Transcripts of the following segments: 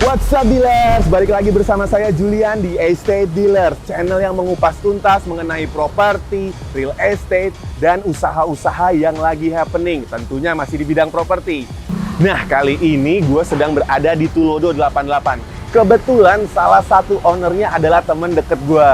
What's up dealers? Balik lagi bersama saya Julian di Estate Dealers, channel yang mengupas tuntas mengenai properti, real estate, dan usaha-usaha yang lagi happening. Tentunya masih di bidang properti. Nah, kali ini gue sedang berada di Tulodo 88. Kebetulan salah satu ownernya adalah temen deket gue.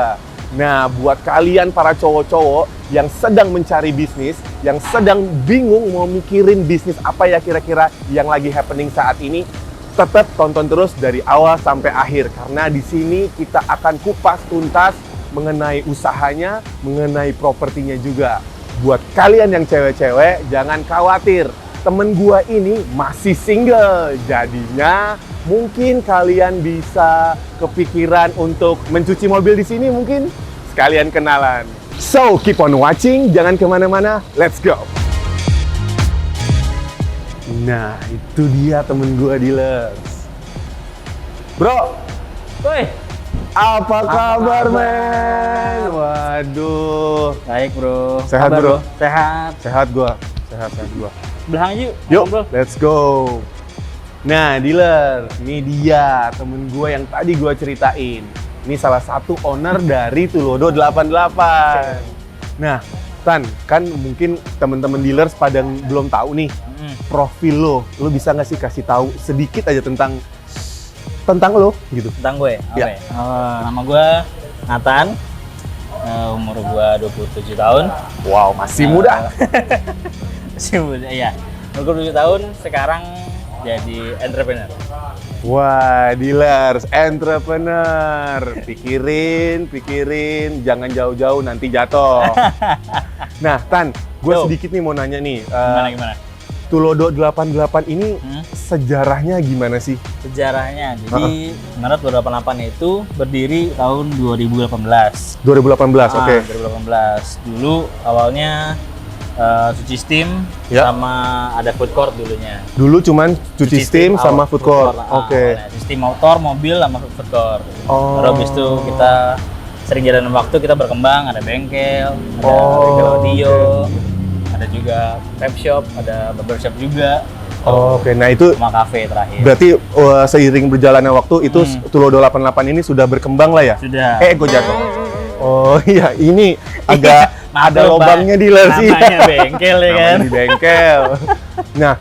Nah, buat kalian para cowok-cowok yang sedang mencari bisnis, yang sedang bingung mau mikirin bisnis apa ya kira-kira yang lagi happening saat ini, tetap tonton terus dari awal sampai akhir karena di sini kita akan kupas tuntas mengenai usahanya, mengenai propertinya juga. Buat kalian yang cewek-cewek, jangan khawatir. Temen gua ini masih single, jadinya mungkin kalian bisa kepikiran untuk mencuci mobil di sini, mungkin sekalian kenalan. So, keep on watching, jangan kemana-mana, let's go! Nah, itu dia temen gua dealers. Bro, Woi, apa kabar men? Waduh, baik bro. Sehat, Kabar, bro? Sehat. sehat gua, sehat gua. Belakang yuk. Yuk, ngobrol. let's go. Nah, dealer, ini dia temen gue yang tadi gue ceritain. Ini salah satu owner dari Tulodo 88. Nah, Tan, kan mungkin temen-temen dealers pada belum tahu nih profil lo bisa nggak sih kasih tahu sedikit aja tentang lo gitu? Tentang gue. Ya. Oke. Nama gue Nathan. Umur gue 27 tahun. Wow, masih muda. Masih muda, iya. Umur gue 27 tahun, sekarang jadi entrepreneur. Wah, dealers, entrepreneur. Pikirin, jangan jauh-jauh nanti jatuh. Nah, Tan, gue Yo. sedikit nih mau nanya nih. Gimana? Tulodo 88 ini sejarahnya gimana sih? Sejarahnya, jadi menurut 88 itu berdiri tahun 2018. 2018, oke. 2018. Dulu awalnya cuci steam Ya. sama ada food court dulunya. Dulu cuman cuci steam sama food court. Oke. Cuci steam motor, mobil sama food court. Oh. Baru habis itu kita sering jalan waktu, kita berkembang, ada bengkel, ada Oh, bengkel audio, oke. ada juga vape shop, ada barbershop juga. Oh, oke. Nah, itu Sama cafe terakhir. berarti seiring berjalannya waktu itu Tulodo 88 ini sudah berkembang lah ya? Sudah. Gue jatuh. Oh iya, ini agak ada Maklum, lobangnya Pak. dealer sih. Namanya bengkel ya kan. Namanya di bengkel. Nah,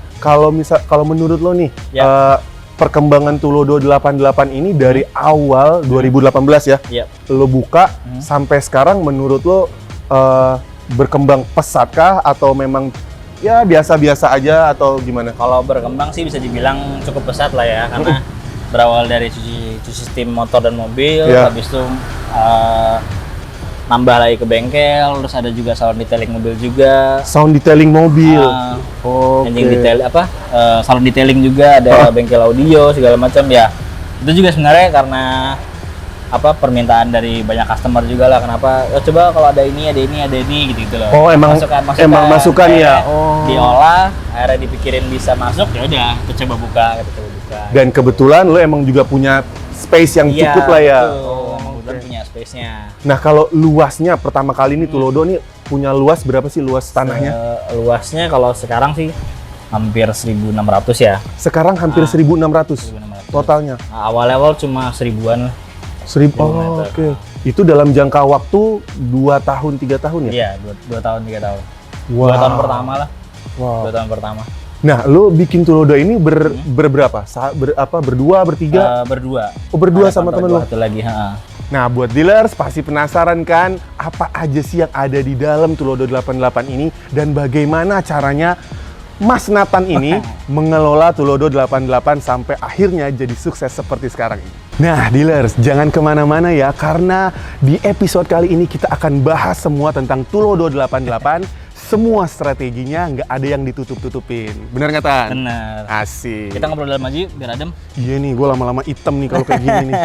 kalau menurut lo nih, Ya. perkembangan Tulodo 88 ini dari awal 2018 ya, Iya. lo buka sampai sekarang menurut lo berkembang pesat kah atau memang ya biasa-biasa aja atau gimana? Kalau berkembang sih bisa dibilang cukup pesat lah ya, karena berawal dari cuci steam motor dan mobil, Ya. habis itu nambah lagi ke bengkel, terus ada juga salon detailing mobil juga. Sound detailing mobil. Oke. Engine detail salon detailing juga, ada bengkel audio segala macam ya. Itu juga sebenarnya karena permintaan dari banyak customer juga lah, kenapa coba kalau ada ini gitu loh. Oh, emang masukan ya. Akhirnya Oh. diolah, akhirnya dipikirin bisa masuk, ya udah kita coba buka. Dan kebetulan lo emang juga punya space yang Iya, cukup lah ya. betul. Kebetulan punya space-nya. Nah, kalau luasnya pertama kali ini Tulodo nih punya luas berapa sih luas tanahnya? Luasnya kalau sekarang sih hampir 1.600 ya. Sekarang hampir 1.600 totalnya. Nah, awal-awal cuma 1.000-an lah. 1.000. Oh, oke. Itu dalam jangka waktu 2 tahun 3 tahun ya? Iya, 2 tahun 3 tahun. Wow. 2 tahun pertama lah. Wow. 2 tahun pertama. Nah, lo bikin Tulodo ini berberapa? Berdua, bertiga? Berdua. Oh, berdua Ada sama kontrak temen gua lo? satu lagi, Nah, buat dealers pasti penasaran kan apa aja sih yang ada di dalam Tulodo 88 ini dan bagaimana caranya Mas Nathan ini mengelola Tulodo 88 sampai akhirnya jadi sukses seperti sekarang ini. Nah, dealers, jangan kemana-mana ya, karena di episode kali ini kita akan bahas semua tentang Tulodo 88, semua strateginya, nggak ada yang ditutup-tutupin. Bener nggak, Tan? Bener. Asik. Kita ngobrol dalam aja biar adem. Iya nih, gue lama-lama hitam nih kalau kayak gini nih.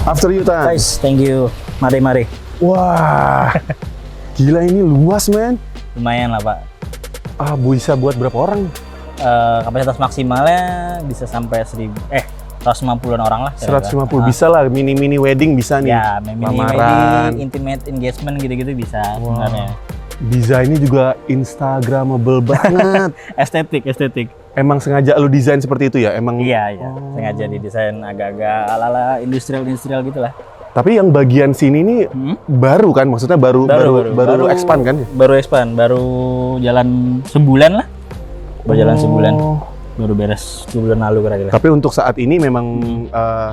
After you, Tan. Guys, thank you. Mari. Wah, gila ini luas, men. Lumayan lah, Pak. Bisa buat berapa orang? Kapasitas maksimalnya bisa sampai 150-an orang lah. 150 bisa lah, mini wedding bisa nih. Ya, mini wedding, intimate engagement gitu-gitu bisa sebenarnya. Desainnya juga instagramable banget. Estetik. Emang sengaja lu desain seperti itu ya? Emang. Iya. Sengaja didesain agak-agak ala-ala industrial gitu lah. Tapi yang bagian sini nih baru kan? Maksudnya baru expand kan? Baru expand, baru jalan sebulan lah. Jalan sebulan. Baru beres 2 bulan lalu kira-kira. Tapi untuk saat ini memang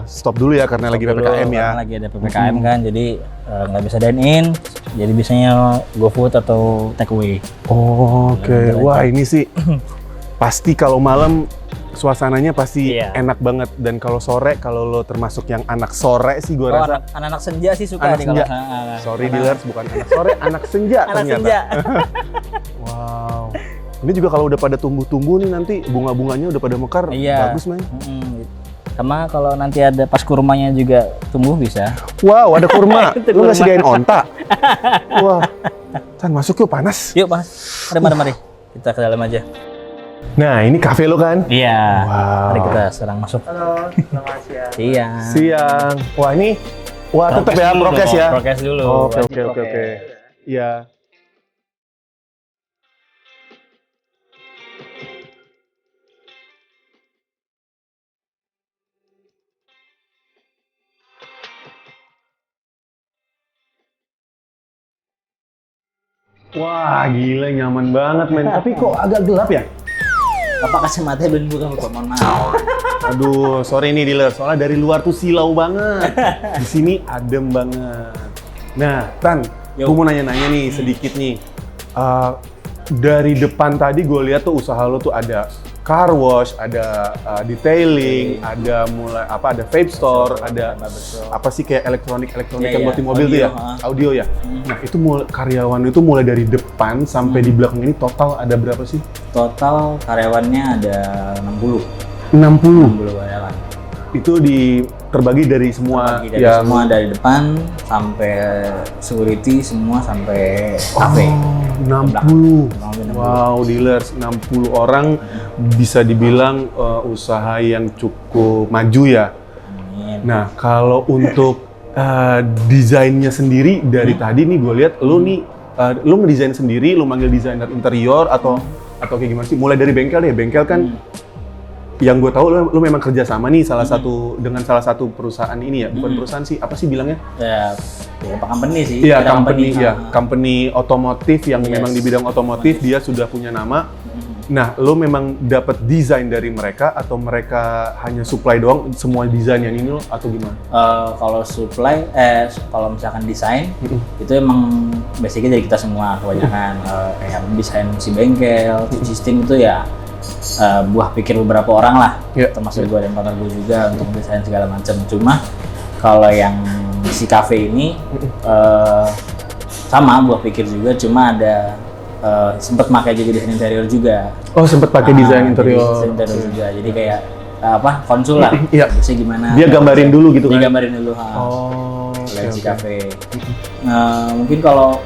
stop dulu ya karena lagi PPKM ya. Karena lagi ada PPKM kan, jadi nggak bisa dine in. Jadi biasanya GoFood atau take away. Oke. Wah, ini sih pasti kalau malam suasananya pasti enak banget, dan kalau sore, kalau lo termasuk yang anak sore sih gue rasa. Anak senja sih suka anak senja. Sorry dealers, bukan anak sore, anak senja ternyata. Wow. Ini juga kalau udah pada tumbuh-tumbuh nih nanti bunga-bunganya udah pada mekar, bagus man. Sama kalau nanti ada pas kurmanya juga tumbuh bisa. Wow, ada kurma. Lu nggak sediain onta? Wah, Tan masuk yuk, panas. Yuk mas, mari. Kita ke dalam aja. Nah, ini kafe lo kan? Iya. Wow. Mari kita serang masuk. Halo, selamat siang. Siang. Wah, tetap ya prokes ya. Prokes dulu. Oke. Iya. Wah, gila nyaman banget men. Tapi kok agak gelap ya? Bapak kacamatanya belum buka, Bapak. Mohon maaf. Aduh, sorry nih dealer. Soalnya dari luar tuh silau banget. Di sini adem banget. Nah, Tan, gue mau nanya-nanya nih sedikit nih. Dari depan tadi gue lihat tuh usaha lo tuh ada car wash, ada detailing, ada ada vape store, ada apa sih kayak elektronik yang buat di mobil tuh ya, audio ya. Nah itu karyawan itu mulai dari depan sampai di belakang ini total ada berapa sih? Total karyawannya ada 60 karyawan. Itu terbagi dari semua semua dari depan sampai security, semua sampai kafe. 60. Wow, dealers 60 orang bisa dibilang usaha yang cukup maju ya. Amin. Nah, kalau untuk desainnya sendiri dari tadi nih gue lihat lu nih lu ngedesain sendiri, lu manggil desainer interior atau kayak gimana sih? Mulai dari bengkel deh. Bengkel kan yang gue tahu lu memang kerja sama nih dengan salah satu perusahaan ini ya, bukan perusahaan sih, apa sih bilangnya? Ya company sih. Iya, company otomotif yang memang di bidang otomotif, dia sudah punya nama. Nah, lu memang dapat desain dari mereka atau mereka hanya supply doang semua desain yang ini lo atau gimana? Kalau supply, kalau misalkan desain itu emang basicnya dari kita semua kebanyakan. Kayak desain si bengkel, sistem itu ya buah pikir beberapa orang lah, termasuk gue dan partner gue juga untuk desain segala macam. Cuma kalau yang si cafe ini sama buah pikir juga, cuma ada sempat pakai juga desain interior juga. Oh, sempat pakai desain interior. Desain interior juga. Jadi kayak konsul lah. Biasanya gimana? Dia gambarin dulu gitu kan? Dia gambarin dulu. Si cafe. Mungkin kalau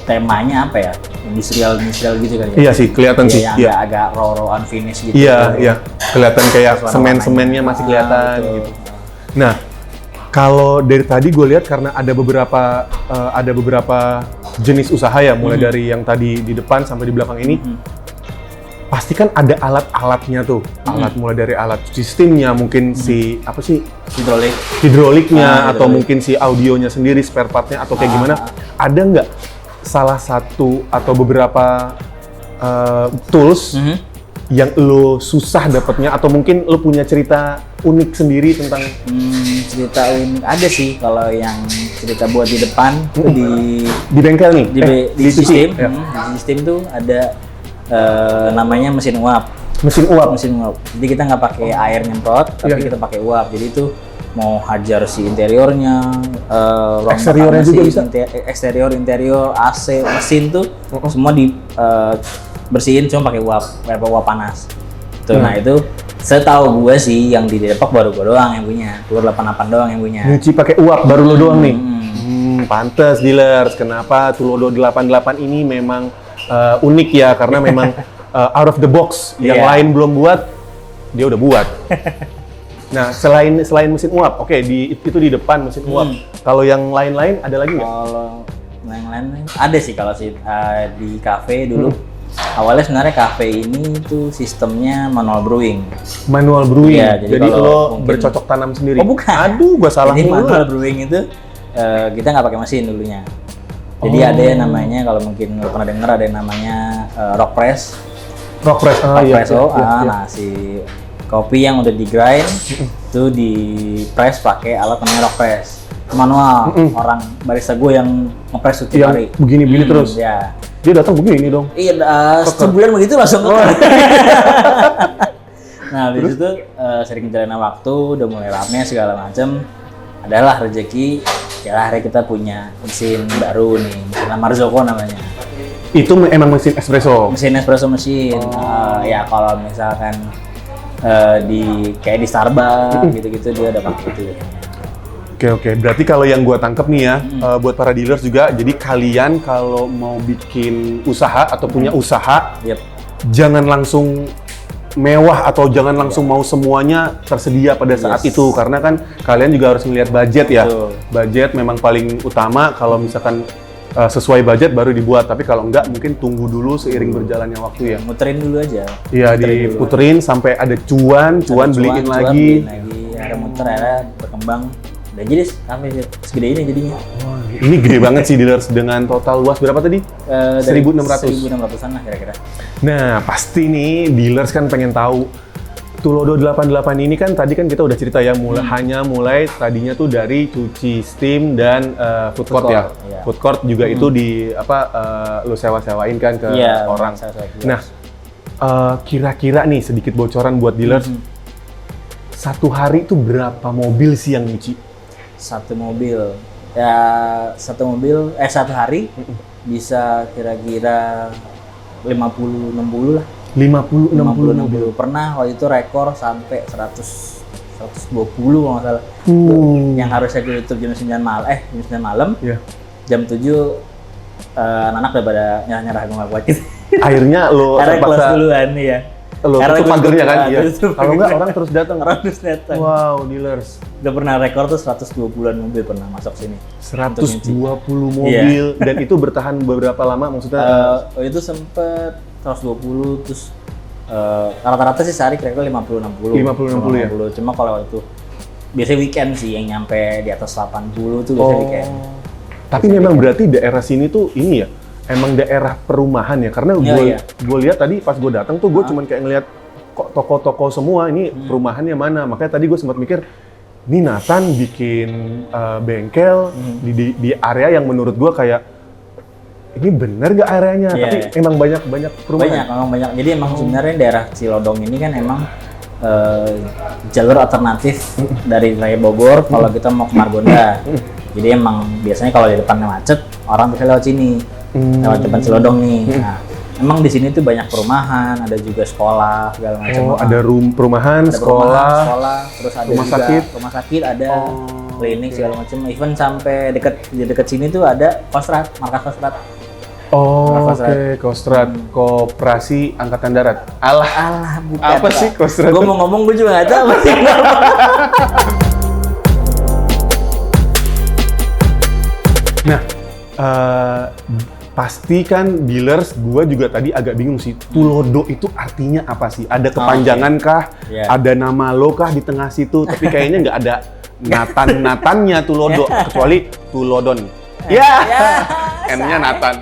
temanya apa ya? Industrial gitu kan ya? Iya sih, kelihatan sih. Yang agak raw unfinished gitu. Iya. Kelihatan kayak semen-semennya masih kelihatan gitu. Nah, kalau dari tadi gue lihat karena ada beberapa jenis usaha ya, mulai dari yang tadi di depan sampai di belakang ini. Pasti kan ada alat-alatnya tuh. Mulai dari alat sistemnya, mungkin si apa sih? Hidroliknya atau mungkin si audionya sendiri, spare partnya atau kayak gimana. Ada nggak salah satu atau beberapa tools yang lo susah dapetnya, atau mungkin lo punya cerita unik sendiri tentang cerita unik? Ada sih, kalau yang cerita buat di depan tuh di bengkel nih, di sistem di sistem tuh ada namanya mesin uap. Jadi kita nggak pakai air nyemprot, tapi kita pakai uap. Jadi itu mau hajar si interiornya, eksteriornya juga bisa. Eksterior, interior, AC, mesin tuh semua bersihin cuma pakai uap panas. Tuh, nah itu setahu gue sih yang di Depok baru gue doang yang punya, Tour 88 doang yang punya. Nyuci pakai uap baru lo doang nih. Pantes dealers, kenapa Tulodo 88 ini memang unik ya karena memang out of the box. Yang Iya. lain belum buat, dia udah buat. Nah, selain mesin uap, oke, itu di depan mesin uap. Kalau yang lain-lain ada lagi nggak? Kalau yang lain ada sih kalau di cafe dulu. Awalnya sebenarnya cafe ini tuh sistemnya manual brewing. Manual brewing. Iya, jadi jadi kalau lo mungkin- bercocok tanam sendiri. Oh, bukan. Aduh, gua salah Jadi mulu. manual brewing itu kita nggak pakai mesin dulunya. Jadi ada yang namanya, kalau mungkin lo pernah dengar, ada yang namanya rock press. Rock press. Rock Iya, press, iya, oh, iya. nah si kopi yang udah di grind itu di press pakai alat namanya rock press. Manual, orang barista gue yang ngepress tuh tiap Yang hari. begini-begini terus. Ya. Dia datang begini dong. Iya, sebulan begitu langsung Nah, habis itu sering jalannya waktu, udah mulai rame segala macam. Adalah rezeki, ya akhirnya kita punya mesin baru nih, mesin Marzocco namanya. Itu emang mesin espresso. Mesin espresso mesin. Ya kalau misalkan kayak di Starbucks gitu-gitu dia udah pakai itu. Oke. Berarti kalau yang gua tangkep nih ya, buat para dealers juga, jadi kalian kalau mau bikin usaha atau punya usaha, Yep. jangan langsung mewah atau jangan langsung mau semuanya tersedia pada saat Yes. itu, karena kan kalian juga harus melihat budget ya. Betul. Budget memang paling utama. Kalau misalkan sesuai budget baru dibuat, tapi kalau enggak mungkin tunggu dulu seiring berjalannya waktu ya. Muterin dulu aja. Iya, Muterin dulu. diputerin sampai ada cuan Ada beliin cuan, lagi. beliin lagi. Akhirnya muter, akhirnya berkembang. Dan jadi sampai segede ini jadinya. Wah, ini gede banget sih dealers dengan total luas berapa tadi? 1.600. 1.600-an lah kira-kira. Nah, pasti nih dealers kan pengen tahu Tulodo 88 ini kan tadi kan kita udah cerita ya mulai tadinya tuh dari cuci steam dan food court ya. Iya. Food court juga itu di lu sewa-sewain kan ke Iya, orang. saya Nah, kira-kira nih sedikit bocoran buat dealers. Satu hari tuh berapa mobil sih yang nyuci? satu mobil ya satu hari bisa kira-kira 50-60 lah. 50-60 mobil. Pernah waktu itu rekor sampai 120 kalau nggak salah. Yang harusnya ditutup jam 9 malam, jam 9 malam, Iya. jam 7 anak-anak udah pada nyerah gue nggak kuat gitu. Akhirnya lo Karena close terpaksa duluan ya. lo Karena tutup gua pagernya kan? tutup, Iya. tutup Kalau nggak pagernya. orang terus datang. Orang terus datang. Wow, dealers. Udah pernah rekor tuh 120-an mobil pernah masuk sini. 120 mobil dan itu bertahan beberapa lama maksudnya? Waktu itu sempet 120 terus rata-rata sih sehari kira-kira 50-60. 50-60 ya? Cuma kalau itu biasanya weekend sih yang nyampe di atas 80 tuh biasanya weekend. Tapi memang berarti daerah sini tuh ini ya, emang daerah perumahan ya? Karena Iya. gue lihat tadi pas gue datang tuh gue cuman kayak ngeliat kok toko-toko semua ini perumahannya mana? Makanya tadi gue sempat mikir, ini Nathan bikin bengkel di area yang menurut gue kayak ini bener gak areanya? Iya, Tapi iya. emang banyak perumahan. Memang banyak. Jadi emang sebenarnya daerah Cilodong ini kan emang jalur alternatif dari Raya Bogor kalau kita mau ke Margonda. Jadi emang biasanya kalau di depannya macet, orang bisa lewat sini, lewat depan Cilodong nih. Nah, emang di sini tuh banyak perumahan, ada juga sekolah segala macam. Oh, ada perumahan, Ada sekolah. terus ada rumah juga sakit. rumah sakit ada, klinik segala macam. Even sampai di dekat sini tuh ada Kostrad, markas Kostrad. Oh, Kostrad. oke, Kostrad, Koperasi Angkatan Darat. Alah, Alah, bukan. apa sih Kostrad? Gue mau ngomong, gue juga nggak tahu. Nah, pasti kan dealers, gua juga tadi agak bingung sih. Tulodo itu artinya apa sih? Ada kepanjangan kah? Iya. Ada nama lo kah di tengah situ? Tapi kayaknya nggak ada Nathan-Natannya Tulodo, kecuali Tulodon. Ya, N-nya Nathan.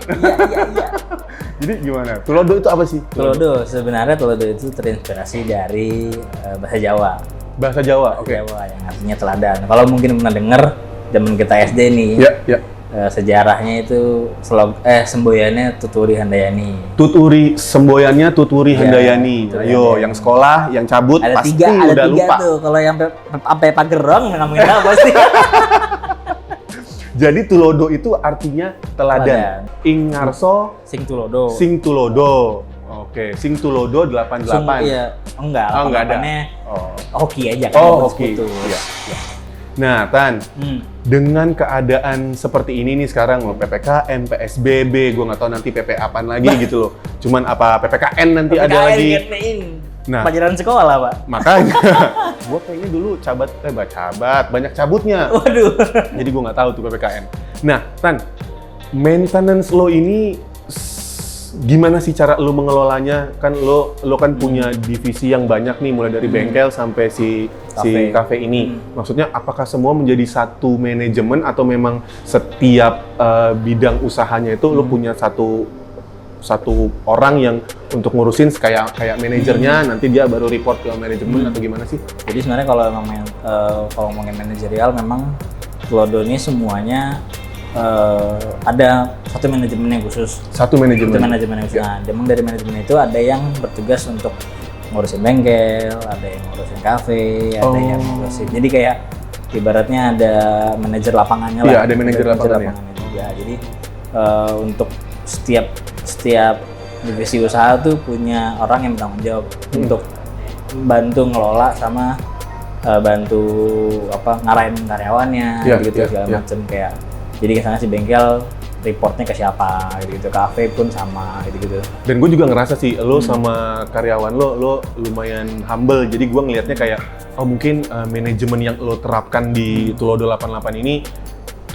Jadi gimana? Tulodo itu apa sih? Tulodo, sebenarnya Tulodo itu terinspirasi dari bahasa Jawa. Bahasa Jawa, oke. Jawa yang artinya teladan. Kalau mungkin pernah dengar zaman kita SD nih, Ya. sejarahnya itu semboyannya Tuturi Handayani. Tuturi, semboyannya Tuturi Iya, Handayani. Tuturi Ayo, Handayani. yang sekolah, yang cabut, Ada pasti tiga udah lupa. tuh. Kalau yang sampai pagerong ngomongin apa pasti. Jadi Tulodo itu artinya teladan. Teladan. Ingarso Sing Tulodo. Sing Tulodo. Oke, Sing Tulodo 88. Iya, enggak. Oh, enggak ada. delapannya Oh. hoki aja kan. Oh, buat hoki. putus. Iya. Nah, Tan, Hmm. dengan keadaan seperti ini nih sekarang loh, PPKM, PSBB, gue nggak tahu nanti PP apaan lagi gitu loh. Cuman apa PPKN nanti ada lagi. Nah. Pelajaran sekolah, Pak. Makanya, gue kayaknya dulu banyak cabutnya. Waduh. Jadi gue nggak tahu tuh PPKN. Nah, Tan, maintenance lo ini gimana sih cara lo mengelolanya? Kan lo kan punya divisi yang banyak nih, mulai dari bengkel sampai si kafe ini. Maksudnya apakah semua menjadi satu manajemen atau memang setiap bidang usahanya itu lo punya satu orang yang untuk ngurusin kayak manajernya, nanti dia baru report ke manajemen atau gimana sih? Jadi sebenarnya kalau emang kalau ngomongin manajerial, memang Klodo ini semuanya ada satu manajemen yang khusus. Satu manajemen. Itu manajemen yang khusus. Nah, memang dari manajemen itu ada yang bertugas untuk ngurusin bengkel, ada yang ngurusin kafe, ada yang ngurusin. Jadi kayak ibaratnya ada manajer lapangannya lah. Iya, ada manajer lapangannya juga. Jadi untuk setiap divisi usaha tuh punya orang yang bertanggung jawab untuk bantu ngelola sama bantu ngarahin karyawannya, gitu segala macam kayak. Jadi kesannya si bengkel reportnya ke siapa, gitu. Kafe pun sama, gitu. Dan gue juga ngerasa sih, lo sama karyawan lo lumayan humble. Jadi gue ngelihatnya kayak, mungkin manajemen yang lo terapkan di Tulodo 88 ini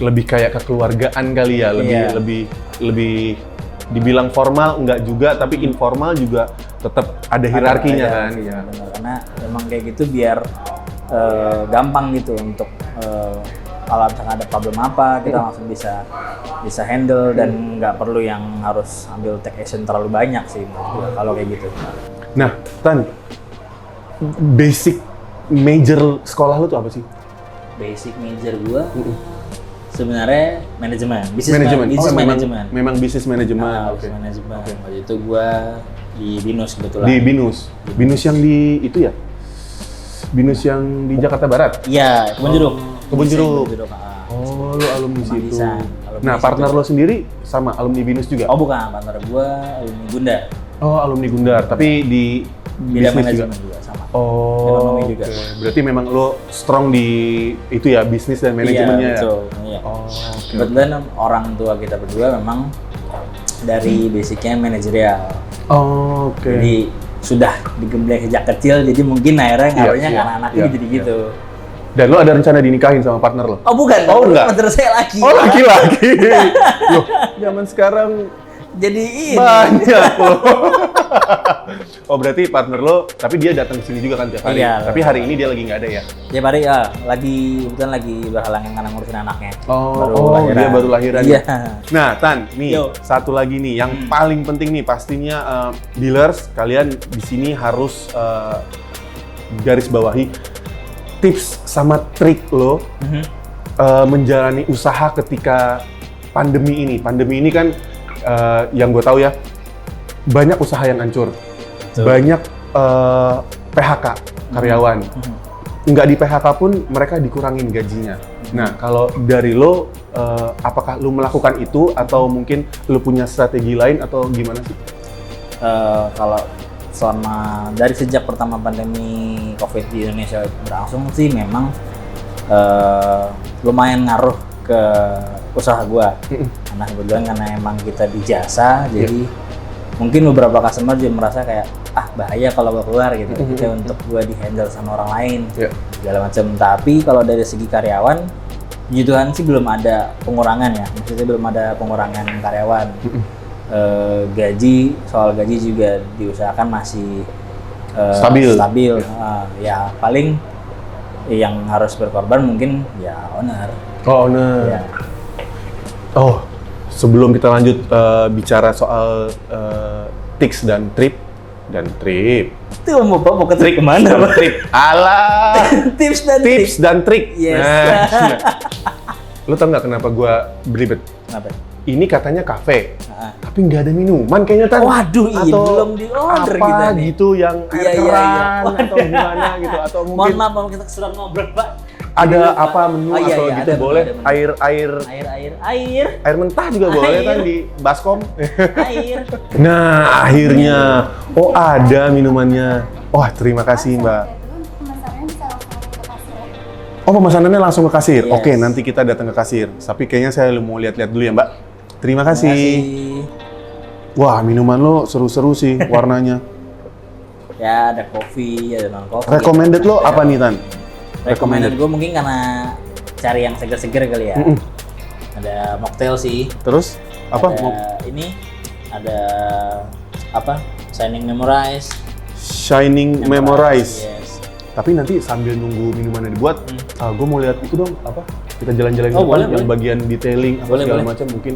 lebih kayak kekeluargaan kali ya, lebih dibilang formal enggak juga, tapi informal juga tetap ada hierarkinya kan. Iya. Benar, karena memang kayak gitu biar gampang gitu untuk kalau misalnya ada problem apa kita langsung bisa handle dan nggak perlu yang harus ambil take action terlalu banyak sih kalau kayak gitu. Nah, Tan, basic major sekolah lu tuh apa sih? Basic major gua sebenarnya manajemen, bisnis manajemen. Memang bisnis manajemen. Bisnis manajemen. Waktu itu gua di BINUS kebetulan. Di BINUS yang di itu ya? BINUS yang di Jakarta Barat? Iya, Kebun Jeruk. Kebun Jeruk. Oh, lu alumni situ. Alumni Nah, partner lo sendiri sama alumni BINUS juga? Oh, bukan, partner gua alumni Gundar. Oh, alumni Gundar, tapi di bidang bisnis manajemen juga sama. Oh, Ekonomi juga. Okay. Berarti memang lo strong di itu ya, bisnis dan manajemennya. Iya, betul. Iya. Oh, Kebetulan orang tua kita berdua memang dari basicnya manajerial. Oh, oke. Jadi sudah digembleng sejak kecil, jadi mungkin akhirnya ngaruhnya ke anak-anaknya jadi gitu. Dan lo ada rencana dinikahin sama partner lo? Oh bukan, enggak. partner saya laki. Oh laki-laki. Loh, zaman sekarang jadi ini. banyak loh. Oh berarti partner lo, tapi dia datang ke sini juga kan tiap hari. Iya, tapi hari ini dia lagi nggak ada ya? Tiap hari kebetulan lagi berhalangan karena ngurusin anaknya. Dia baru lahiran. Iya. Nah, Tan, nih Yo. satu lagi nih yang paling penting nih pastinya dealers kalian di sini harus garis bawahi tips sama trik lo menjalani usaha ketika pandemi ini. Pandemi ini kan yang gue tahu ya banyak usaha yang hancur, banyak PHK karyawan. Nggak di PHK pun mereka dikurangin gajinya. Nah, kalau dari lo, apakah lo melakukan itu atau mungkin lo punya strategi lain atau gimana sih? Kalau selama dari sejak pertama pandemi COVID di Indonesia berlangsung sih memang lumayan ngaruh ke usaha gua. Karena kebetulan karena emang kita di jasa, jadi mungkin beberapa customer juga merasa kayak bahaya kalau gua keluar gitu. Kita untuk gua di handle sama orang lain segala macam. Tapi kalau dari segi karyawan, puji Tuhan sih belum ada pengurangan ya. Maksudnya belum ada pengurangan karyawan. Soal gaji juga diusahakan masih stabil. Ya paling yang harus berkorban mungkin ya owner. Oh, owner. Ya. Oh, sebelum kita lanjut bicara soal tips dan trip. Itu mau ke trik kemana? Trip. Alah. Tips dan trik. Yes. Nah, lo tau nggak kenapa gue belibet? Kenapa? Ini katanya kafe, tapi nggak ada minuman kayaknya Tan. Waduh, iya, atau belum di order apa kita nih. gitu yang air keran atau gimana gitu atau mungkin Mohon maaf kita kesulitan ngobrol, Pak. ada apa menu atau gitu ada boleh menu. air mentah juga boleh kan di baskom. Air. Nah akhirnya ada minumannya. Wah terima kasih Mbak. Oh, pemesanannya langsung ke kasir. Yes. Oke, nanti kita datang ke kasir. Tapi kayaknya saya mau lihat-lihat dulu ya, Mbak. Terima Terima kasih. Wah, minuman lo seru-seru sih warnanya. Ya ada kopi, ada non kopi. Recommended lo apa nih, Tan? Recommended gue mungkin karena cari yang seger-seger kali ya. Mm-mm. Ada mocktail sih. Terus apa? Ada ini, ada apa? Shining Memorize. Shining Memorize. Yes. Tapi nanti sambil nunggu minumannya dibuat, gue mau lihat itu dong, apa? Kita jalan-jalan Oh, ke depan, boleh, yang boleh. bagian detailing apa Boleh, segala boleh. macam mungkin.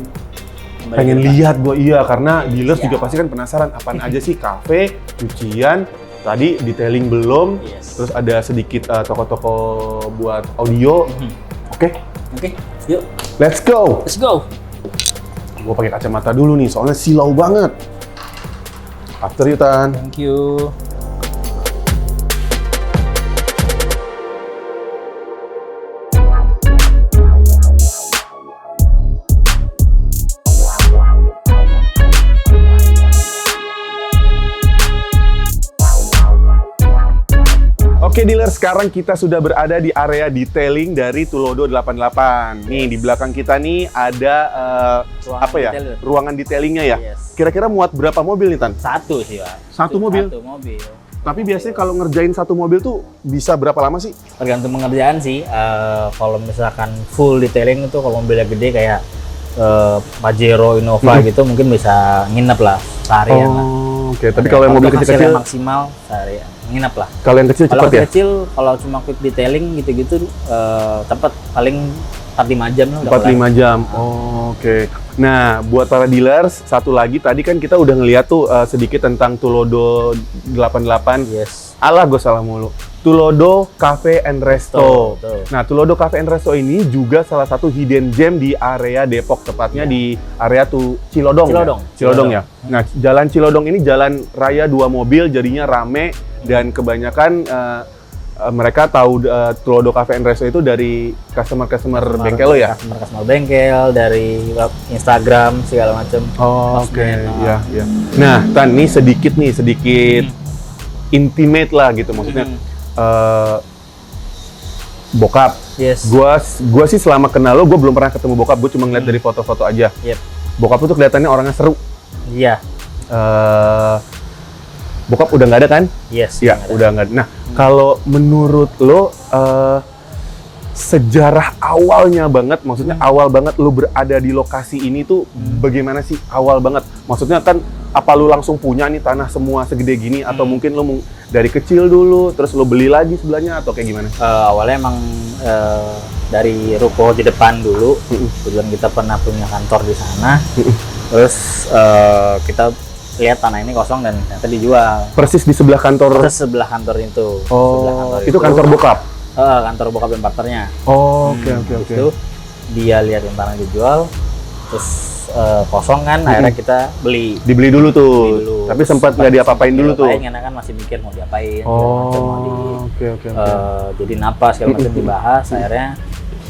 Kembali Pengen ke depan. lihat gue, iya, karena dealers Iya. juga pasti kan penasaran apaan aja sih, kafe, cucian, tadi detailing belum, Yes. terus ada sedikit toko-toko buat audio. Oke, Oke, yuk, let's go. let's go. Gue pakai kacamata dulu nih, soalnya silau banget. After you, Tan. Thank you. Oke dealer, sekarang kita sudah berada di area detailing dari Tulodo 88. Nih di belakang kita nih ada Ruangan apa ya? detailer. Ruangan detailingnya ya. Yes. Kira-kira muat berapa mobil nih, Tan? Satu sih, Pak. Satu mobil? Satu mobil. Tapi biasanya kalau ngerjain satu mobil tuh bisa berapa lama sih? Tergantung pengerjaan sih. Kalau misalkan full detailing itu kalau mobilnya gede kayak Pajero, Innova gitu mungkin bisa nginep lah seharian lah. Oke. Tapi kalau yang mobil Untuk kecil-kecil, hasilnya maksimal seharian nginep lah. kalau yang kecil Kalau cepet ya? kecil, kalau cuma quick detailing gitu-gitu cepet, paling 4-5 jam lah udah 4-5 jam. Oh, oke. Nah, buat para dealers, satu lagi tadi kan kita udah ngeliat tuh sedikit tentang Tulodo 88. Yes. Alah, gue salah mulu. Tulodo Cafe and Resto. Betul. Nah, Tulodo Cafe and Resto ini juga salah satu hidden gem di area Depok, tepatnya di area Cilodong. Cilodong. Ya? Cilodong ya. Nah, jalan Cilodong ini jalan raya 2 mobil, jadinya rame dan kebanyakan mereka tahu Tulodo Cafe and Resto itu dari customer bengkel lo ya. Customer bengkel, dari Instagram segala macam. Oh, oke. Sosmed, Ya, ya. Nah, Tan, nih sedikit intimate lah gitu maksudnya. Bokap. Yes. Gua sih selama kenal lo, gue belum pernah ketemu bokap. Gue cuma ngeliat dari foto-foto aja. Yep. Bokap tuh kelihatannya orangnya seru. Iya. Bokap udah nggak ada kan? Yes. Ya, udah nggak ada. Nah, kalau menurut lo sejarah awalnya banget, maksudnya awal banget lo berada di lokasi ini tuh bagaimana sih awal banget? Maksudnya kan apa lo langsung punya nih tanah semua segede gini atau mungkin lo dari kecil dulu terus lo beli lagi sebelahnya atau kayak gimana? Awalnya emang dari ruko di depan dulu. Kebetulan kita pernah punya kantor di sana. Terus kita lihat tanah ini kosong dan ternyata dijual. Persis di sebelah kantor. Terus sebelah kantor itu. Sebelah kantor Itu kantor bokap. Kantor bokap dan partnernya. Oke. Itu dia lihat yang tanah dijual, terus kosong kan, akhirnya kita beli. Dibeli dulu tuh. Beli dulu. Tapi sempat nggak diapa-apain dulu tuh. Karena kan masih mikir mau diapain, segala macam, mau di Oke. jadi napas segala macam dibahas. Akhirnya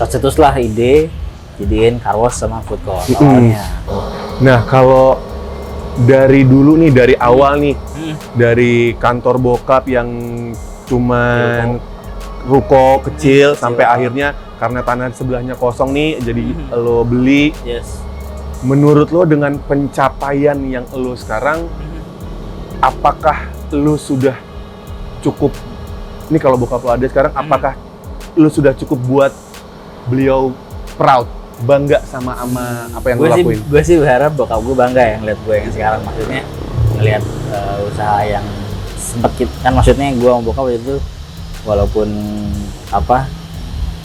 tercetuslah ide jadiin car wash sama food court awalnya. Nah, kalau dari dulu nih, dari awal nih, dari kantor bokap yang cuman ruko kecil sampai akhirnya karena tanah sebelahnya kosong nih, jadi lo beli. Yes. Menurut lo dengan pencapaian yang lo sekarang, apakah lo sudah cukup? Ini kalau bokap lo ada sekarang, apakah lo sudah cukup buat beliau proud, bangga sama apa yang lo lakuin? Gue sih berharap bokap gue bangga ya ngeliat gue yang sekarang, maksudnya ngeliat usaha yang sempet kan, maksudnya gue sama bokap itu walaupun apa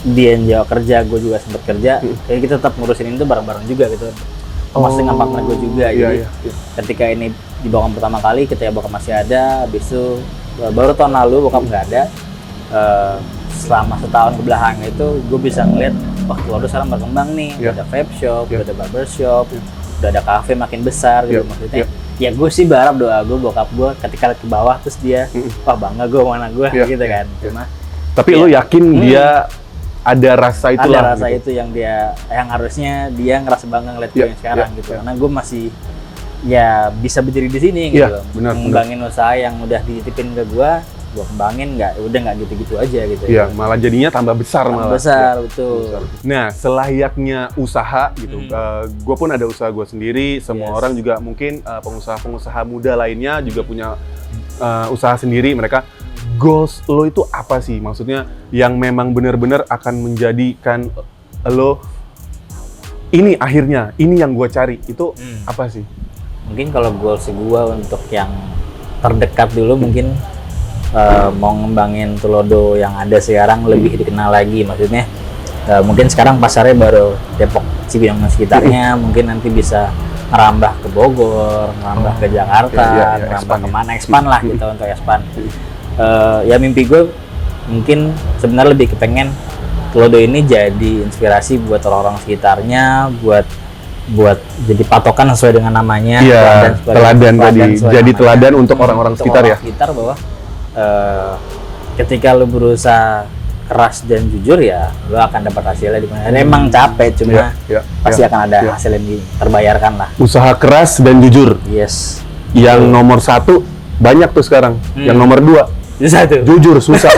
dia yang jauh kerja, gue juga sempet kerja, kayak kita tetap ngurusin itu bareng-bareng juga gitu. Masih dengan partner gue juga, jadi ketika ini dibangun pertama kali, ketika bokap masih ada, habis itu baru tahun lalu bokap nggak ada, selama setahun kebelakang itu gue bisa ngeliat wah Tulodo sekarang berkembang nih, udah ada vape shop, udah ada barber shop, udah ada cafe makin besar gitu, maksudnya ya gue sih berharap doa gue bokap gue ketika ke bawah terus dia wah bangga gue mana gue gitu kan. Cuma tapi lo yakin dia ada rasa itu ada rasa itu yang harusnya dia ngerasa bangga ngeliat gue yang sekarang gitu, karena gue masih ya bisa berdiri di sini gitu, benar, ngembangin usaha yang udah dititipin ke gue gue kembangin, nggak gitu-gitu aja gitu. Iya, malah jadinya tambah besar malah. Besar, Ya, betul. besar. Nah, selayaknya usaha gitu, gue pun ada usaha gue sendiri, semua Yes. orang juga mungkin pengusaha-pengusaha muda lainnya juga punya usaha sendiri. Mereka goals lo itu apa sih? Maksudnya yang memang benar-benar akan menjadikan lo ini akhirnya, ini yang gue cari, itu apa sih? Mungkin kalau goals gue untuk yang terdekat dulu mungkin mau ngembangin Tulodo yang ada sekarang lebih dikenal lagi. Maksudnya mungkin sekarang pasarnya baru Depok, Cibinong dan sekitarnya, mungkin nanti bisa merambah ke Bogor, merambah ke Jakarta, iya, merambah expand, kemana, expand lah gitu untuk expand. Ya mimpi gue mungkin sebenarnya lebih kepengen Tulodo ini jadi inspirasi buat orang-orang sekitarnya, buat jadi patokan sesuai dengan namanya. Iya, teladan tadi. sesuai Jadi namanya. teladan untuk orang-orang Untuk sekitar ya. orang sekitar bahwa ketika lu berusaha keras dan jujur ya lu akan dapat hasilnya di mana. Emang capek cuma Iya, pasti akan ada iya. hasil yang terbayarkan lah. Usaha keras dan jujur. Yes. Yang nomor 1 banyak tuh sekarang. Yang nomor 2 Bisa tuh. jujur susah.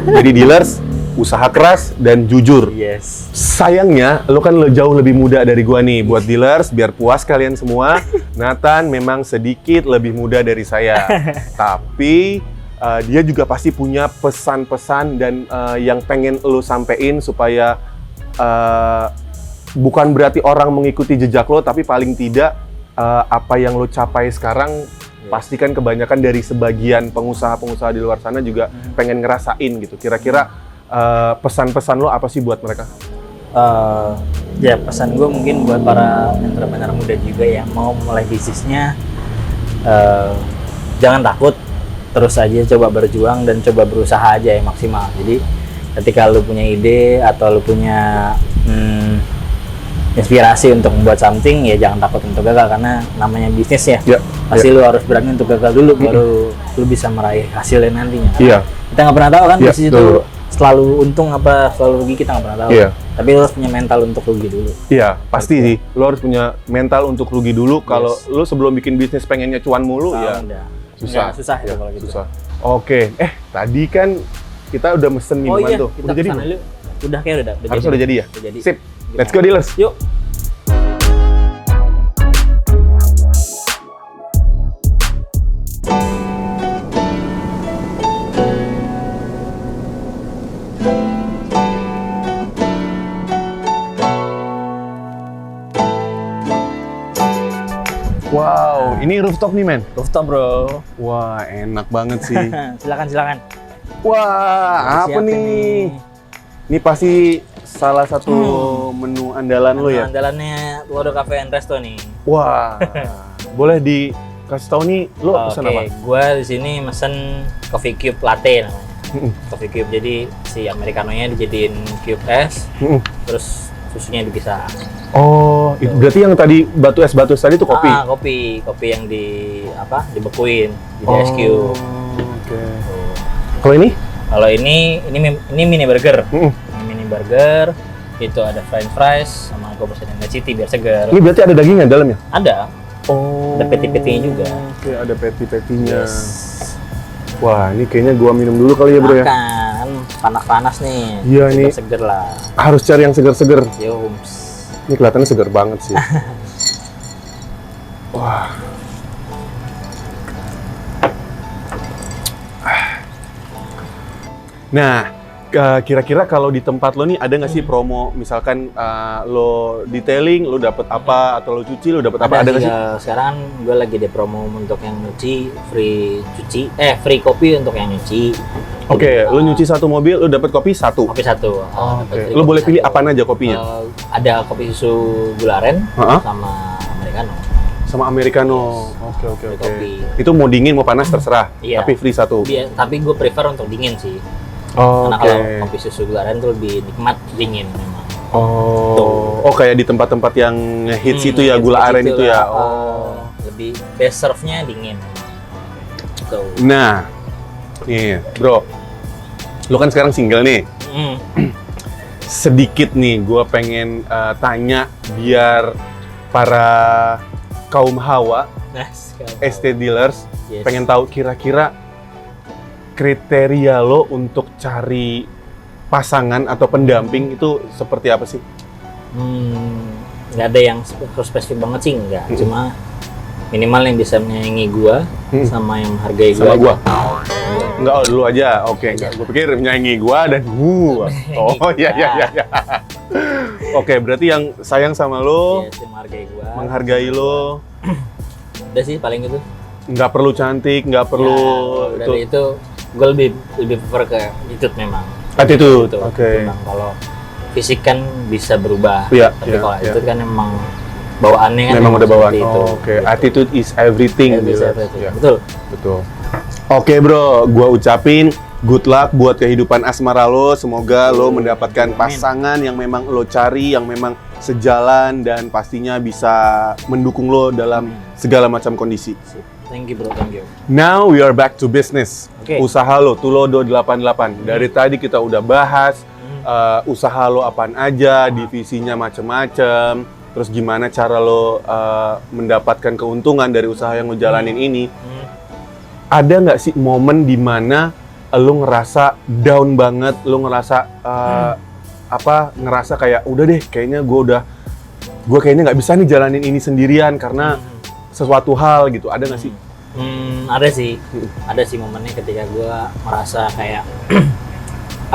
Jadi dealers usaha keras dan jujur. Yes. Sayangnya lo kan jauh lebih muda dari gua nih. Buat dealers biar puas kalian semua, Nathan memang sedikit lebih muda dari saya. Tapi dia juga pasti punya pesan-pesan dan yang pengen lo sampein supaya bukan berarti orang mengikuti jejak lo, tapi paling tidak apa yang lo capai sekarang pastikan kebanyakan dari sebagian pengusaha-pengusaha di luar sana juga pengen ngerasain gitu. Kira-kira pesan-pesan lo apa sih buat mereka? Ya pesan gue mungkin buat para entrepreneur muda juga yang mau mulai bisnisnya, jangan takut, terus aja coba berjuang dan coba berusaha aja yang maksimal. Jadi ketika lu punya ide atau lu punya inspirasi untuk membuat something, ya jangan takut untuk gagal, karena namanya bisnis ya. Pasti lu harus berani untuk gagal dulu, baru lu bisa meraih hasilnya nantinya. Iya. Kita nggak pernah tahu kan bisnis itu betul. selalu untung apa selalu rugi, kita nggak pernah tahu. Iya. Tapi lu harus punya mental untuk rugi dulu. Iya, pasti sih. Lo harus punya mental untuk rugi dulu. Kalau lo sebelum bikin bisnis pengennya cuan mulu, ya Udah. susah. Nggak, susah Ya, itu kalau gitu. susah. Oke, tadi kan kita udah mesen Oh minuman iya, tuh. kita Udah jadi kesana belum? dulu. Udah kayak udah Harusnya udah jadi ya? Udah jadi. Sip, let's go dealers. Yuk. Wow, ini rooftop nih men. Rooftop bro. Wah, enak banget sih. Silakan. Wah, apa Siapin nih? Ini pasti salah satu menu andalan lo ya? Andalannya Tulodo Cafe and Resto nih. Wah, boleh dikasih tahu nih, lo pesan apa? Gua di sini mesen coffee cube latte namanya. Coffee cube, jadi si americanonya dijadiin cube es, terus susunya dipisah. Oh, itu berarti yang tadi batu es tadi itu kopi? Kopi yang dibekuin jadi es cube. Oke. Kalau ini? Kalau ini mini burger. Mm-mm. Ini mini burger, itu ada french fries sama gue pesenin city biar segar. Ini berarti ada dagingnya dalamnya? Ada. Oh. Ada patty-patty-nya juga. Oke, ada patty-patty-nya. Yes. Wah, ini kayaknya gua minum dulu kali ya bro ya. Makan, panas-panas nih. Iya, nih. Seger lah. Harus cari yang segar-segar. Yums. Ini kelihatannya segar banget sih. Wah. Nah, kira-kira kalau di tempat lo nih ada nggak sih promo? Misalkan lo detailing, lo dapet apa? Atau lo cuci, lo dapet apa? Ada nggak sih? Sekarang gue lagi ada promo untuk yang nyuci, free kopi untuk yang nyuci. Oke, lo nyuci satu mobil, lo dapet kopi satu. Kopi satu. Oke. Lo boleh pilih apaan aja kopinya? Ada kopi susu gula aren Ha-ha. sama americano. Sama americano. Oke. Kopi. Itu mau dingin mau panas terserah. Iya. Tapi free satu. Tapi gue prefer untuk dingin sih. Karena Oke. kalau kopi susu gula aren tuh lebih nikmat dingin memang. Oh, kayak di tempat-tempat yang hits itu ya, gula aren itu ya. Lebih best serve-nya dingin. Tuh. Nah, nih bro, lo kan sekarang single nih. Sedikit nih, gue pengen tanya biar para kaum hawa, estate dealers, Yes. pengen tahu kira-kira kriteria lo untuk cari pasangan atau pendamping itu seperti apa sih? Nggak ada yang harus spesifik banget sih, nggak. Cuma minimal yang bisa menyayangi gua sama yang menghargai Sama gua. gua? Enggak, oh, dulu aja. Oke, enggak. Gue pikir menyayangi gua dan gua. Oh, iya. Oke, berarti yang sayang sama lo, Yes, yang menghargai gua. menghargai lo, Udah sih paling itu. nggak perlu cantik, nggak perlu Ya, dari itu gue lebih prefer ke attitude memang. attitude. Gitu. Oke. Memang kalau fisik kan bisa berubah, Iya, tapi iya, kalau iya. attitude kan memang bawaannya kan Memang udah bawaan. seperti itu. Oke, Gitu. attitude is everything. Attitude is gitu. everything. Ya, Betul. betul. Oke bro, gua ucapin good luck buat kehidupan asmara lo. Semoga lo mendapatkan pasangan yang memang lo cari, yang memang sejalan dan pastinya bisa mendukung lo dalam segala macam kondisi. Thank you bro, thank you. Now we are back to business. Oke. Usaha lo, Tulodo 88. Dari tadi kita udah bahas usaha lo apaan aja, divisinya macem-macem, terus gimana cara lo mendapatkan keuntungan dari usaha yang lo jalanin ini. Ada nggak sih momen dimana lo ngerasa down banget, lo ngerasa ngerasa kayak udah deh, kayaknya gue kayaknya nggak bisa nih jalanin ini sendirian karena sesuatu hal gitu. Ada nggak sih? Ada sih momennya ketika gue merasa kayak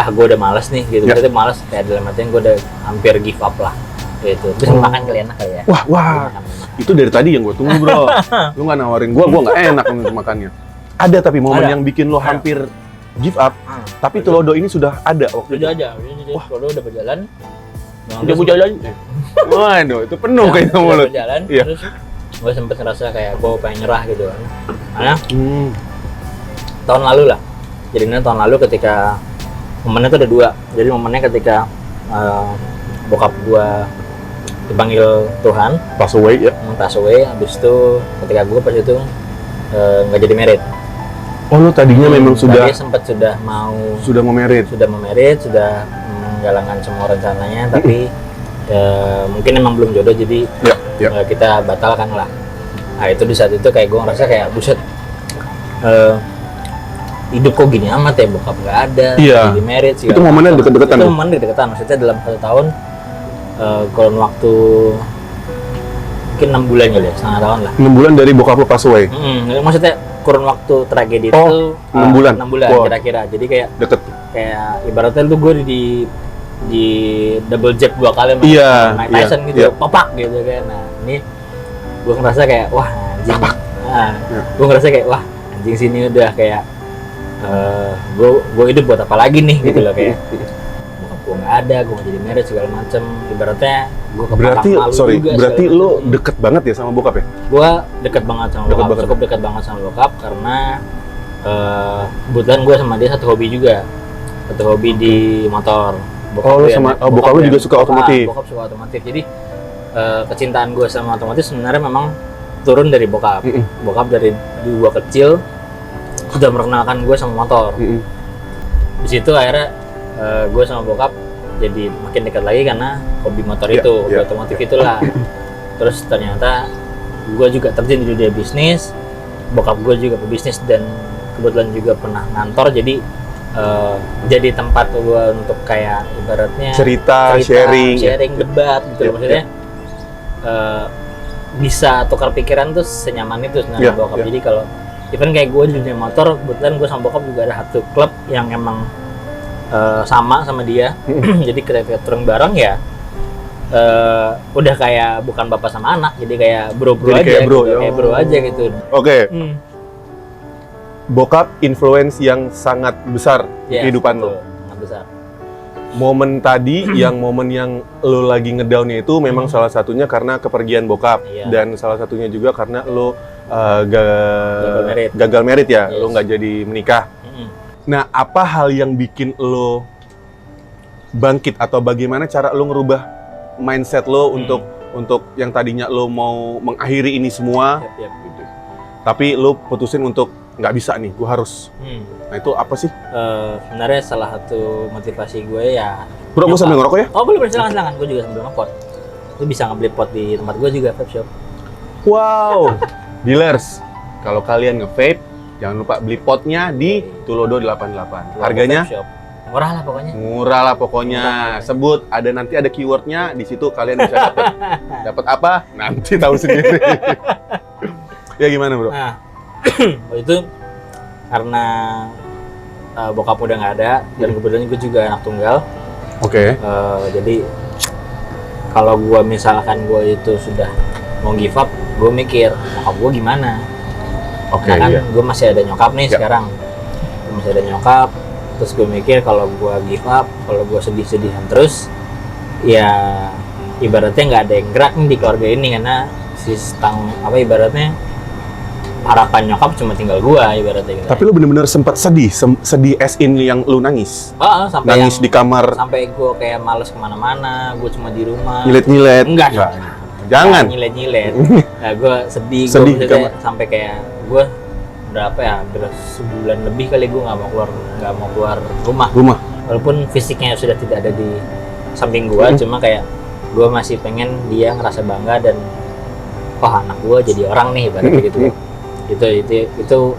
gue udah malas nih gitu. Ya. Maksudnya malas kayak dalam artian gue udah hampir give up lah gitu. Terus makan kali enak kali ya. Wah, itu dari tadi yang gue tunggu bro. Lu nggak nawarin gue nggak enak untuk makannya. Ada tapi momen Ada. yang bikin lo hampir give up, tapi Tulodo ini sudah ada waktu itu. Udah aja, udah berjalan. Udah mau jalan? Waduh, itu penuh kayaknya udah mulut. berjalan, Iya. terus gue sempet ngerasa kayak gue pengen nyerah gitu kan. Karena tahun lalu lah. Jadinya tahun lalu ketika momennya tuh ada dua. Jadi momennya ketika bokap gue dipanggil Tuhan, Pass away ya. pass away. Habis itu ketika gue pas itu nggak jadi married. Oh, lo tadinya memang Tadi sempat sudah mau merit. sudah menjalankan semua rencananya, tapi mungkin emang belum jodoh, jadi Ya. kita batalkan lah. Nah itu di saat itu kayak gue ngerasa kayak buset, hidup kok gini amat ya, bokap nggak ada, Iya. jadi married segala Itu momennya macam. deket-deketan Itu tuh? momen deket-deketan, maksudnya dalam 1 tahun kurun waktu mungkin 6 bulan kali ya, setengah tahun lah. 6 bulan dari bokap lo pass away. Maksudnya kurun waktu tragedi Oh, itu 6 bulan. 6 bulan Wow. kira-kira. Jadi kayak Deket. ibaratnya lu gue di double jab 2 kali sama Iya, Mike Tyson iya, gitu, iya. papak gitu kan. Nah ini gue ngerasa kayak wah anjing. Nah, Iya. gue ngerasa kayak wah anjing sini udah kayak gue hidup buat apa lagi nih gitu loh, kayak bokap gue nggak ada, gue nggak jadi married segala macem. Ibaratnya gue Berarti berarti lo deket banget ya sama bokap ya? gue deket banget sama Deket bokap, banget. cukup dekat banget sama bokap karena kebetulan gue sama dia satu hobi juga, satu hobi di motor. Oh, lu sama- bokap lu juga suka otomotif? Bokap suka otomotif, jadi kecintaan gue sama otomotif sebenarnya memang turun dari bokap. Bokap dari gue kecil sudah memperkenalkan gue sama motor. Di situ akhirnya gue sama bokap jadi makin dekat lagi karena hobi motor Iya, itu, hobi iya. otomotif itulah. Terus ternyata gue juga terjun di dunia bisnis, bokap gue juga pebisnis dan kebetulan juga pernah ngantor, jadi tempat gue untuk kayak ibaratnya Cerita, sharing. debat gitu Iya, loh, maksudnya bisa tukar pikiran tuh senyaman itu sebenarnya Iya, bokap. iya. Jadi kalau even kayak gue di dunia motor, kebetulan gue sama bokap juga ada satu klub yang emang sama dia. Jadi ketika touring bareng ya udah kayak bukan bapak sama anak, jadi kayak bro-bro Jadi aja kayak bro, gitu, ya. kayak bro aja gitu. Oke, bokap influence yang sangat besar di Yes, kehidupan betul, lo. sangat besar. Momen tadi, momen yang lo lagi ngedownnya itu memang salah satunya karena kepergian bokap. Iya. Dan salah satunya juga karena lo merit. gagal merit ya, Yes. lo nggak jadi menikah. Nah, apa hal yang bikin lo bangkit atau bagaimana cara lo ngerubah mindset lo untuk yang tadinya lo mau mengakhiri ini semua, Yap. tapi lo putusin untuk nggak bisa nih, gue harus. Nah, itu apa sih? Sebenarnya salah satu motivasi gue ya. Bro, gue sambil ngerokok ya? Oh boleh, silakan. Gue juga sambil ngepot. Lu bisa ngebeli pot di tempat gue juga, vape shop. Wow, dealers, kalau kalian nge-vape, Jangan lupa beli potnya di Tulodo 88. Harganya Shop. Murah lah pokoknya. murah lah pokoknya. Sebut nanti ada keywordnya di situ, kalian bisa dapat apa? Nanti tahu sendiri. Ya gimana bro? Nah, itu karena bokap udah nggak ada dan kebetulan gue juga anak tunggal. Oke. Jadi kalau gue misalkan gue itu sudah mau give up, gue mikir nyokap gue gimana. Oke, Nah kan iya. gue masih ada nyokap nih Ya. sekarang. Gue masih ada nyokap. Terus gue mikir kalau gue give up, kalau gue sedih-sedihan terus, ya ibaratnya nggak ada yang gerak nih di keluarga ini karena ibaratnya harapan nyokap cuma tinggal gue ibaratnya gitu. Tapi lu bener-bener sempat sedih, sedih as in yang lu nangis. Sampai Nangis di kamar, sampai gue kayak males kemana-mana, gue cuma di rumah. nyilet-nyilet. Enggak. Jangan. Nyilet-nyilet. Nah, gue sedih Sedih gue di kamar. sampai kayak gue berapa ya, hampir sebulan lebih kali gue nggak mau keluar rumah. Walaupun fisiknya sudah tidak ada di samping gue, cuma kayak gue masih pengen dia ngerasa bangga dan anak gue jadi orang nih ibaratnya gitu.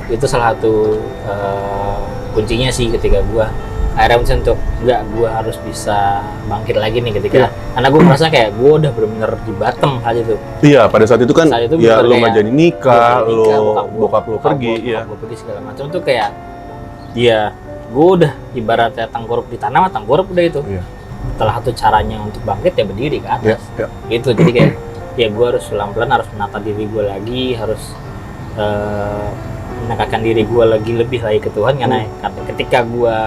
Itu salah satu kuncinya sih ketika gue akhirnya memutuskan untuk gue harus bisa bangkit lagi nih ketika karena gue merasa kayak gue udah benar-benar di bottom saat itu. Iya, pada saat itu kan Saat itu ya bener lu kayak nggak jadi nikah, bokap lu pergi, ya. gue pergi segala macam tuh kayak ya gue udah ibaratnya tengkorup di tanah, tengkorup udah itu. Iya. Salah satu caranya untuk bangkit ya berdiri ke atas. Iya. Itu jadi kayak ya gue harus pelan-pelan harus menata diri gue lagi, harus mendekatkan diri gue lebih lagi ke Tuhan karena ketika gue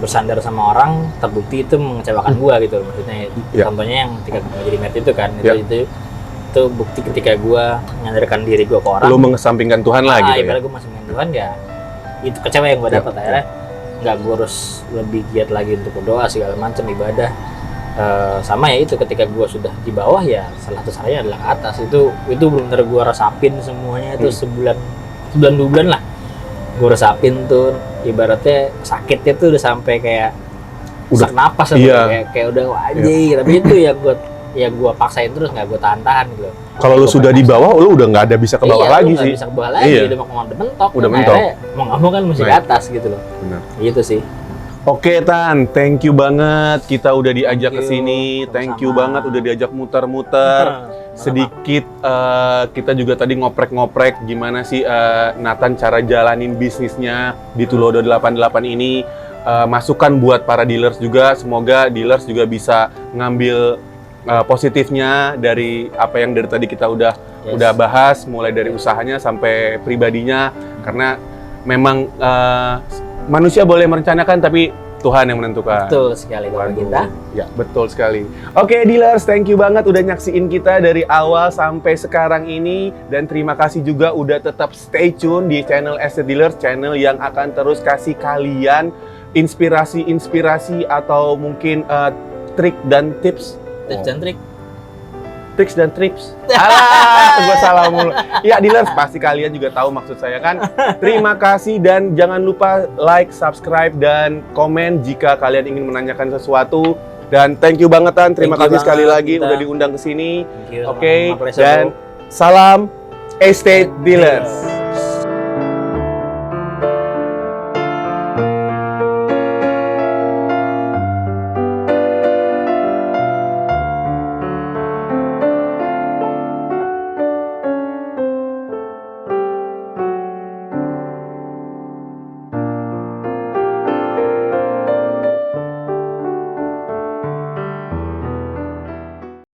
bersandar sama orang terbukti itu mengecewakan gue gitu maksudnya. Contohnya yang ketika gue jadi met itu kan itu bukti ketika gue menyandarkan diri gue ke orang, Lu mengesampingkan Tuhan lah gitu ya. ibarat gue masih main Tuhan ya itu kecewa yang gue dapat akhirnya nggak, gue harus lebih giat lagi untuk berdoa segala macam ibadah. Sama ya itu ketika gue sudah di bawah ya salah satu caranya adalah ke atas. Itu benar-benar gue resapin semuanya itu sebulan 2 bulan lah gue resapin tuh, ibaratnya sakitnya tuh udah sampai kayak Udah, sesak napas kayak udah wajib. Tapi itu ya gue paksain terus, nggak gue tahan gitu. Kalau lu sudah di bawah, lu udah nggak ada bisa ke bawah lagi sih. Bisa ke bawah lagi, udah mentok. Udah kan, mentok. akhirnya mau nggak mau kan mesti ke atas gitu loh. Benar. Gitu sih. Oke Tan, thank you banget kita udah diajak ke Thank you. sini. Thank you Sama-sama. banget udah diajak muter-muter. Sedikit kita juga tadi ngoprek-ngoprek gimana sih Nathan cara jalanin bisnisnya di Tulodo 88 ini. Masukan buat para dealers juga, semoga dealers juga bisa ngambil positifnya dari apa yang dari tadi kita udah bahas, mulai dari usahanya sampai pribadinya, karena memang manusia boleh merencanakan tapi Tuhan yang menentukan. Betul sekali Bapak kita. Ya, betul sekali. Oke, dealers, thank you banget udah nyaksiin kita dari awal sampai sekarang ini. Dan terima kasih juga udah tetap stay tune di channel Estate Dealers, channel yang akan terus kasih kalian inspirasi-inspirasi atau mungkin trik dan tips. Tips dan trik. Tips dan trips. Alah, gue salah mulu. Ya, dealers, pasti kalian juga tahu maksud saya kan. Terima kasih dan jangan lupa like, subscribe, dan komen jika kalian ingin menanyakan sesuatu. Dan thank you banget Tan, terima Thank you kasih sekali banget, lagi kita. udah diundang ke sini. Thank you, Oke, sama-sama, pleasure, dan bro. salam Estate Dealers.